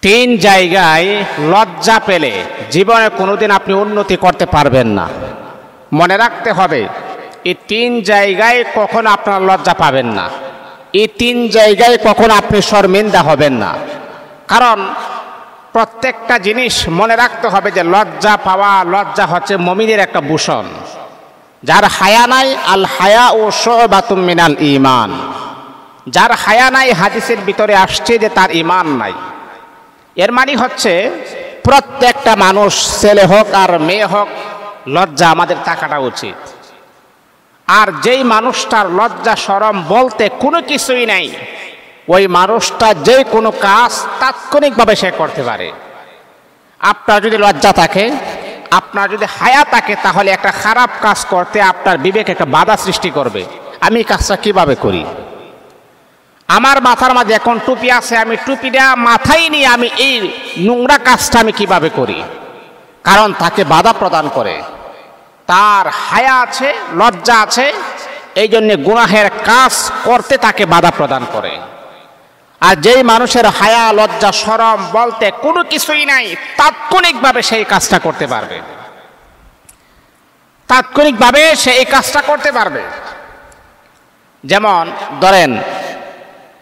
তিন জায়গায় লজ্জা পেলে জীবনে কোনোদিন আপনি উন্নতি করতে পারবেন না। মনে রাখতে হবে, এই তিন জায়গায় কখনো আপনার লজ্জা পাবেন না, এই তিন জায়গায় কখনো আপনি শর্মিন্দা হবেন না। কারণ প্রত্যেকটা জিনিস মনে রাখতে হবে যে লজ্জা পাওয়া, লজ্জা হচ্ছে মুমিনের একটা ভূষণ। যার হায়া নাই, আল হায়া ও শুবাতুম মিনাল ঈমান, যার হায়া নাই হাদিসের ভিতরে আসছে যে তার ঈমান নাই। এর মানে হচ্ছে প্রত্যেকটা মানুষ, ছেলে হোক আর মেয়ে হোক, লজ্জা আমাদের থাকাটা উচিত। আর যেই মানুষটার লজ্জা শরম বলতে কোনো কিছুই নাই, ওই মানুষটা যে কোনো কাজ তাৎক্ষণিকভাবে সে করতে পারে। আপনার যদি লজ্জা থাকে, আপনার যদি হায়া থাকে, তাহলে একটা খারাপ কাজ করতে আপনার বিবেক একটা বাধা সৃষ্টি করবে। আমি কাজটা কিভাবে করি, আমার মাথার মাঝে এখন টুপি আছে, আমি টুপিটা মাথায় নিয়ে আমি এই নোংরা কাজটা আমি কিভাবে করি, কারণ তাকে বাধা প্রদান করে। তার হায়া আছে, লজ্জা আছে, এই জন্যে গুনাহের কাজ করতে তাকে বাধা প্রদান করে। আর যেই মানুষের হায়া লজ্জা শরম বলতে কোনো কিছুই নাই, তাৎক্ষণিকভাবে সেই কাজটা করতে পারবে, তাৎক্ষণিকভাবে সে এই কাজটা করতে পারবে। যেমন ধরেন,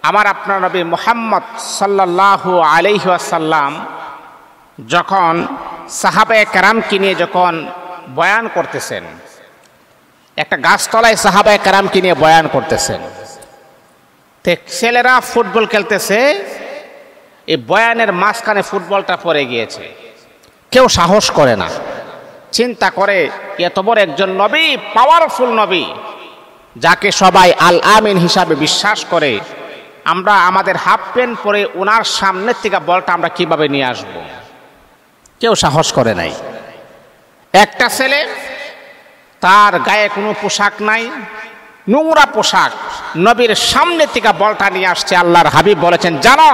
আমার আপনার নবী মুহাম্মদ সাল্লাল্লাহু আলাইহি ওয়াসাল্লাম যখন সাহাবায়ে কেরামকে নিয়ে যখন বয়ান করতেছেন, একটা গাছতলায় সাহাবায়ে কেরামকে নিয়ে বয়ান করতেছেন, ছেলেরা ফুটবল খেলতেছে, এই বয়ানের মাঝখানে ফুটবলটা পড়ে গিয়েছে। কেউ সাহস করে না, চিন্তা করে এত বড় একজন নবী, পাওয়ারফুল নবী, যাকে সবাই আল আমিন হিসাবে বিশ্বাস করে, আমরা আমাদের হাফ প্যান্ট পরে ওনার সামনের থেকে বলটা আমরা কিভাবে নিয়ে আসব? কেউ সাহস করে নাই। একটা ছেলে, তার গায়ে কোনো পোশাক নাই, নোংরা পোশাক, নবীর সামনে থেকে বলটা নিয়ে আসছে। আল্লাহর হাবিব বলেছেন, জানো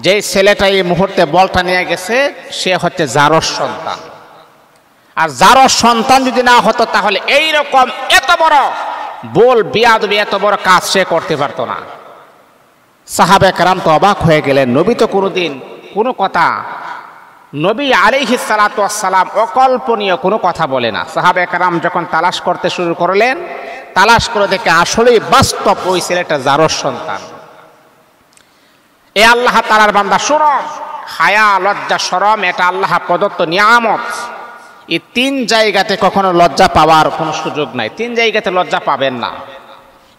যে ছেলেটা এই মুহূর্তে বলটা নিয়ে গেছে, সে হচ্ছে জারস সন্তান। আর জারস সন্তান যদি না হতো, তাহলে এইরকম এত বড় বল বিয়াদবি, এত বড় কাজ সে করতে পারতো না। সাহাবায়ে কেরাম তো অবাক হয়ে গেলেন। নবী তো কোনোদিন কোনো কথা, নবী আলাইহিস সালাতু ওয়াস সালাম অকল্পনীয় কোনো কথা বলে না। সাহাবায়ে কেরাম যখন তালাশ করতে শুরু করলেন, তালাশ করে দেখে আসলেই বাস্তব ওই ছেলেটা জারস সন্তান। এ আল্লাহ তাআলার বান্দা, শোনো, হায়া লজ্জা শরম এটা আল্লাহ প্রদত্ত নিয়ামত। এই তিন জায়গাতে কখনো লজ্জা পাওয়ার কোনো সুযোগ নাই, তিন জায়গাতে লজ্জা পাবেন না।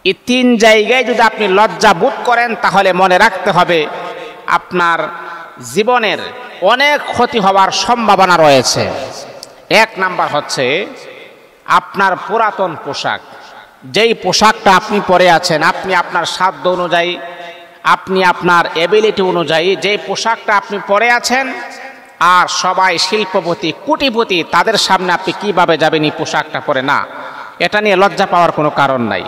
এই তিন জায়গায় যদি আপনি লজ্জা বোধ করেন, তাহলে মনে রাখতে হবে আপনার জীবনের অনেক ক্ষতি হওয়ার সম্ভাবনা রয়েছে। এক নাম্বার হচ্ছে আপনার পুরাতন পোশাক, যেই পোশাকটা আপনি পরে আছেন, আপনি আপনার সাধ্য অনুযায়ী, আপনি আপনার এবিলিটি অনুযায়ী যেই পোশাকটা আপনি পরে আছেন, আর সবাই শিল্পপতি কোটিপতি, তাদের সামনে আপনি কিভাবে যাবেন এই পোশাকটা পরে? না, এটা নিয়ে লজ্জা পাওয়ার কোনো কারণ নাই।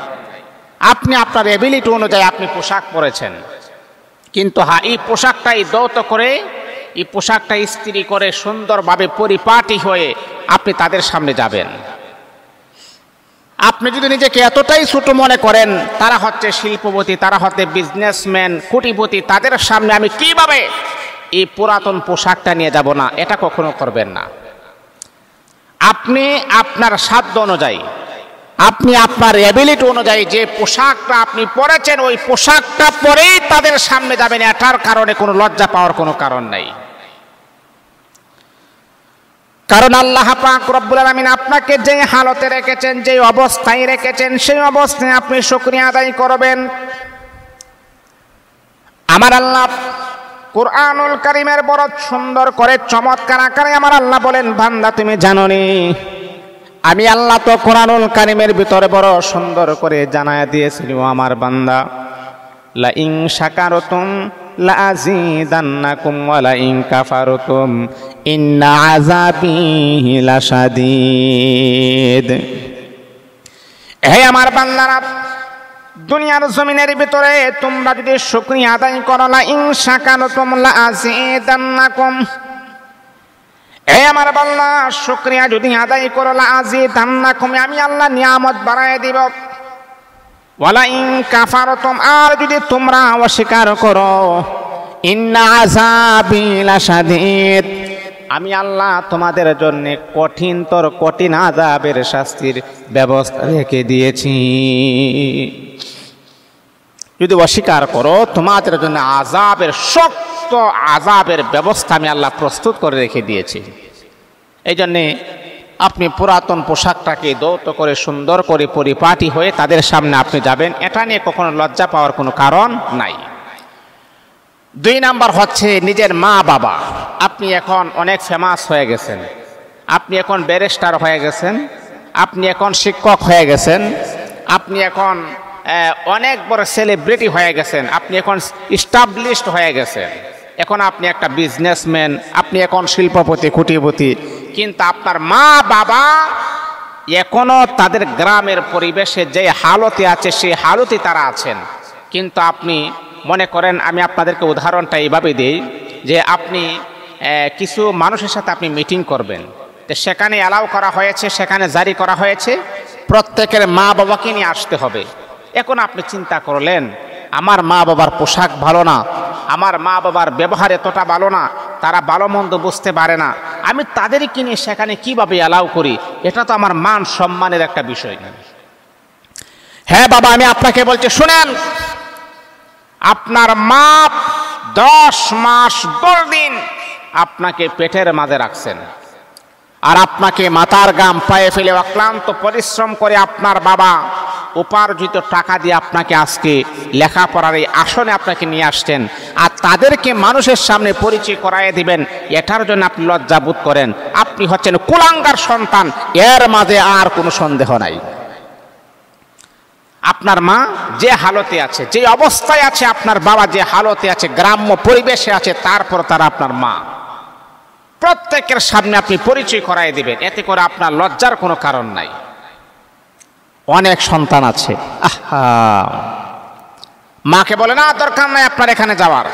আপনি আপনার এবিলিটি অনুযায়ী আপনি পোশাক পরেছেন, কিন্তু হ্যাঁ, এই পোশাকটাই দৌত করে, এই পোশাকটা ইস্ত্রি করে সুন্দরভাবে পরিপাটি হয়ে আপনি তাদের সামনে যাবেন। আপনি যদি নিজেকে এতটাই ছোট মনে করেন, তারা হচ্ছে শিল্পপতি, তারা হচ্ছে বিজনেসম্যান কোটিপতি, তাদের সামনে আমি কিভাবে এই পুরাতন পোশাকটা নিয়ে যাব? না, এটা কখনো করবেন না। আপনি আপনার সাধ্য অনুযায়ী, আপনি আপনার এবিলিটি অনুযায়ী যে পোশাকটা আপনি পরেছেন, ওই পোশাকটা পরেই তাদের সামনে যাবেন। এটার কারণে কোনো লজ্জা পাওয়ার কোনো কারণ নাই। কারণ আল্লাহ পাক রব্বুল আলামিন আপনাকে যে হালতে রেখেছেন, যে অবস্থায় রেখেছেন, সেই অবস্থায় আপনি শুকরিয়া আদায় করবেন। আমার আল্লাহ কুরআনুল কারীমের বড় সুন্দর করে চমৎকার আকারে আমার আল্লাহ বলেন, বান্দা তুমি জানো নি, আমি আল্লাহ তো কুরআনুল কারীমের ভিতরে বড় সুন্দর করে জানায়া দিয়েছিলাম, আমার বান্দা, লা ইন শাকারতুম লা আযীদান্নাকুম ওয়া লা ইন কাফারতুম ইন্না আযাবি লাশাদীদ। হে আমার বান্দারা, দুনিয়ার জমিনের ভিতরে তোমরা যদি শুকরিয়া আদায় করো, লা ইন শাকারতুম লা আযীদান্নাকুম, হে আমার বান্দা, শুকরিয়া যদি আদায় করো, লা আযীদান্নাকুম, আমি আল্লাহ নিয়ামত বাড়ায় দিব। ওয়ালা ইন কাফারতুম, আর যদি তোমরা অস্বীকার করো, ইন্না আযাবি লাশাদীদ, আমি আল্লাহ তোমাদের জন্য কঠিনতর কঠিন আযাবের শাস্তির ব্যবস্থা রেখে দিয়েছি। যদি অস্বীকার করো তোমাদের জন্য আযাবের শক্ত আযাবের ব্যবস্থা আমি আল্লাহ প্রস্তুত করে রেখে দিয়েছি। এই জন্যে আপনি পুরাতন পোশাকটাকে ধৌত করে সুন্দর করে পরিপাটি হয়ে তাদের সামনে আপনি যাবেন, এটা নিয়ে কখনো লজ্জা পাওয়ার কোনো কারণ নাই। 2 নাম্বার হচ্ছে নিজের মা বাবা। আপনি এখন অনেক ফেমাস হয়ে গেছেন, আপনি এখন ব্যারিস্টার হয়ে গেছেন, আপনি এখন শিক্ষক হয়ে গেছেন, আপনি এখন অনেক বড় সেলিব্রিটি হয়ে গেছেন, আপনি এখন ইস্টাবলিশড হয়ে গেছেন, এখন আপনি একটা বিজনেসম্যান, আপনি এখন শিল্পপতি কোটিপতি, কিন্তু আপনার মা বাবা এখনো তাদের গ্রামের পরিবেশে যে হালতে আছে সেই হালতে তারা আছেন। কিন্তু আপনি মনে করেন, আমি আপনাদেরকে উদাহরণটা এইভাবে দিই যে আপনি কিছু মানুষের সাথে আপনি মিটিং করবেন, তো সেখানে অ্যালাউ করা হয়েছে, সেখানে জারি করা হয়েছে প্রত্যেকের মা বাবাকে নিয়ে আসতে হবে। এখন আপনি চিন্তা করলেন আমার মা বাবার পোশাক ভালো না, আমার মা বাবার ব্যবহার এতটা ভালো না, তারা ভালো মন্দ বুঝতে পারে না, আমি তাদেরকে নিয়ে সেখানে কিভাবে অ্যালাউ করি? এটা তো আমার মান সম্মানের একটা বিষয় না। হ্যাঁ বাবা, আমি আপনাকে বলছি শুনেন, আপনার মা 10 মাস 10 দিন আপনাকে পেটের মাঝে রাখছেন, আর আপনাকে মাথার ঘাম পায়ে ফেলে অক্লান্ত পরিশ্রম করে আপনার বাবা উপার্জিত টাকা দিয়ে আপনাকে আজকে লেখাপড়ার এই আসনে আপনাকে নিয়ে আসছেন, আর তাদেরকে মানুষের সামনে পরিচয় করায় দিবেন, এটার জন্য আপনি লজ্জা বোধ করেন, আপনি হচ্ছেন কুলাঙ্গার সন্তান, এর মাঝে আর কোনো সন্দেহ নাই। আপনার মা যে হালতে আছে, যে অবস্থায় আছে, আপনার বাবা যে হালতে আছে, গ্রাম্য পরিবেশে আছে, তারপর তারা আপনার মা, প্রত্যেকের সামনে আপনি পরিচয় করায় দিবেন, এতে করে আপনার লজ্জার কোনো কারণ নাই। অনেক সন্তান আছে মাকে বলে না দরকার নাই আপনার এখানে যাওয়ার,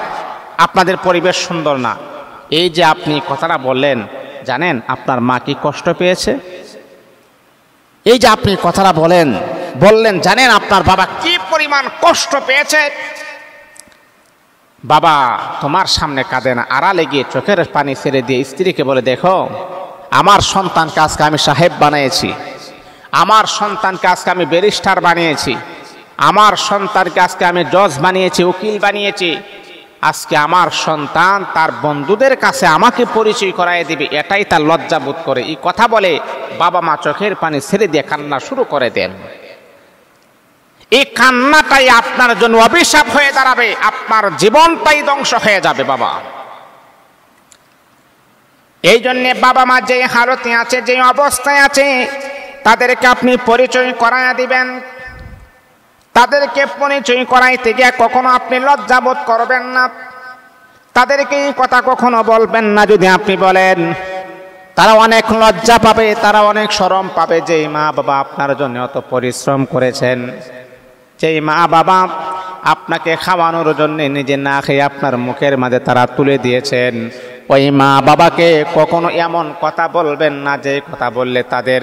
আপনাদের পরিবেশ সুন্দর না। এই যে আপনি কথাটা বললেন, জানেন আপনার মা কি কষ্ট পেয়েছে? এই যে আপনি কথাটা বললেন, জানেন আপনার বাবা কি পরিমাণ কষ্ট পেয়েছে? বাবা তোমার সামনে কাঁদে না, আড়ালে গিয়ে চোখের পানি ছেড়ে দিয়ে স্ত্রীকে বলে, দেখো আমার সন্তানকে আজকে আমি সাহেব বানিয়েছি, আমার সন্তানকে আজকে আমি ব্যারিস্টার বানিয়েছি, আমার সন্তানকে আজকে আমি জজ বানিয়েছি, উকিল বানিয়েছি, আজকে আমার সন্তান তার বন্ধুদের কাছে আমাকে পরিচয় করায় দিবে, এটাই তার লজ্জা বোধ করে। এই কথা বলে বাবা মা চোখের পানি ছেড়ে দিয়ে কান্না শুরু করে দেন। এই কান্নাটাই আপনার জন্য অভিশাপ হয়ে দাঁড়াবে, আপনার জীবনটাই ধ্বংস হয়ে যাবে বাবা। এই জন্যে বাবা মা যে হালতে আছে, যে অবস্থায় আছে, তাদেরকে আপনি পরিচয় করায় দিবেন। তাদেরকে পরিচয় করাইতে গিয়ে কখনো আপনি লজ্জা বোধ করবেন না, তাদেরকে এই কথা কখনো বলবেন না। যদি আপনি বলেন তারা অনেক লজ্জা পাবে, তারা অনেক শরম পাবে, যে মা বাবা আপনার জন্য অত পরিশ্রম করেছেন, যেই মা বাবা আপনাকে খাওয়ানোর জন্য নিজে না খেয়ে আপনার মুখের মাঝে তারা তুলে দিয়েছেন, ওই মা বাবাকে কখনো এমন কথা বলবেন না যে কথা বললে তাদের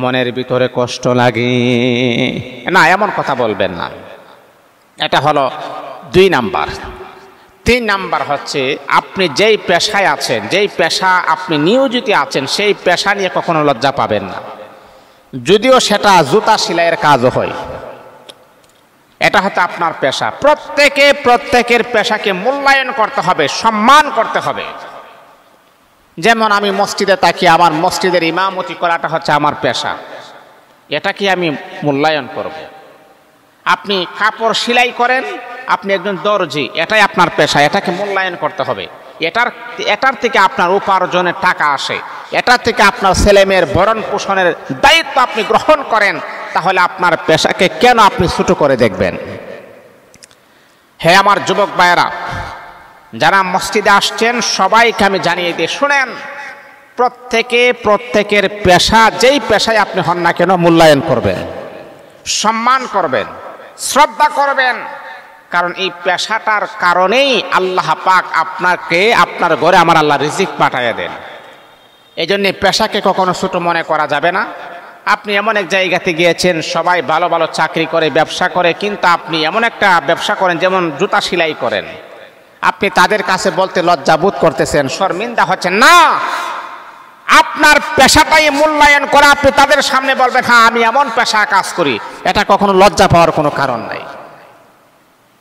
মনের ভিতরে কষ্ট লাগে, না এমন কথা বলবেন না। এটা হলো 2 নাম্বার। 3 নাম্বার হচ্ছে আপনি যেই পেশায় আছেন, যেই পেশা আপনি নিয়োজিত আছেন, সেই পেশা নিয়ে কখনো লজ্জা পাবেন না, যদিও সেটা জুতা সেলাইয়ের কাজও হয়। এটা হচ্ছে আপনার পেশা। প্রত্যেকের পেশাকে মূল্যায়ন করতে হবে, সম্মান করতে হবে। যেমন আমি মসজিদে থাকি, আমার মসজিদের ইমামতি করাটা হচ্ছে আমার পেশা, এটাকে আমি মূল্যায়ন করব। আপনি কাপড় সেলাই করেন, আপনি একজন দর্জি, এটাই আপনার পেশা, এটাকে মূল্যায়ন করতে হবে। এটার থেকে আপনার উপার্জনের টাকা আসে, এটার থেকে আপনার ছেলেমেয়ের ভরণ পোষণের দায়িত্ব আপনি গ্রহণ করেন, তাহলে আপনার পেশাকে কেন আপনি ছোট করে দেখবেন? হে আমার যুবক ভাইয়েরা, যারা মসজিদে আসছেন সবাইকে আমি জানিয়ে দিয়ে শুনেন, প্রত্যেকের পেশা যেই পেশায় আপনি হন না কেন মূল্যায়ন করবেন, সম্মান করবেন, শ্রদ্ধা করবেন, কারণ এই পেশাটার কারণেই আল্লাহ পাক আপনাকে আপনার ঘরে আমার আল্লাহ রিজিক পাঠাইয়া দেন। এই জন্য পেশাকে কখনো ছোট মনে করা যাবে না। আপনি এমন এক জায়গাতে গিয়েছেন, সবাই ভালো ভালো চাকরি করে, ব্যবসা করে, কিন্তু আপনি এমন একটা ব্যবসা করেন যেমন জুতা সেলাই করেন, আপনি তাদের কাছে বলতে লজ্জা বোধ করতেছেন, শর্মিন্দা হচ্ছেন না। আপনার পেশাটাই মূল্যায়ন করা, আপনি তাদের সামনে বলবেন হ্যাঁ আমি এমন পেশা কাজ করি, এটা কখনো লজ্জা পাওয়ার কোনো কারণ নাই।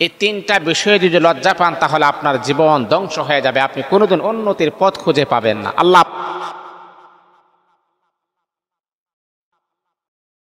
এই তিনটা বিষয়ে যদি লজ্জা পান তাহলে আপনার জীবন ধ্বংস হয়ে যাবে, আপনি কোনোদিন উন্নতির পথ খুঁজে পাবেন না। আল্লাহ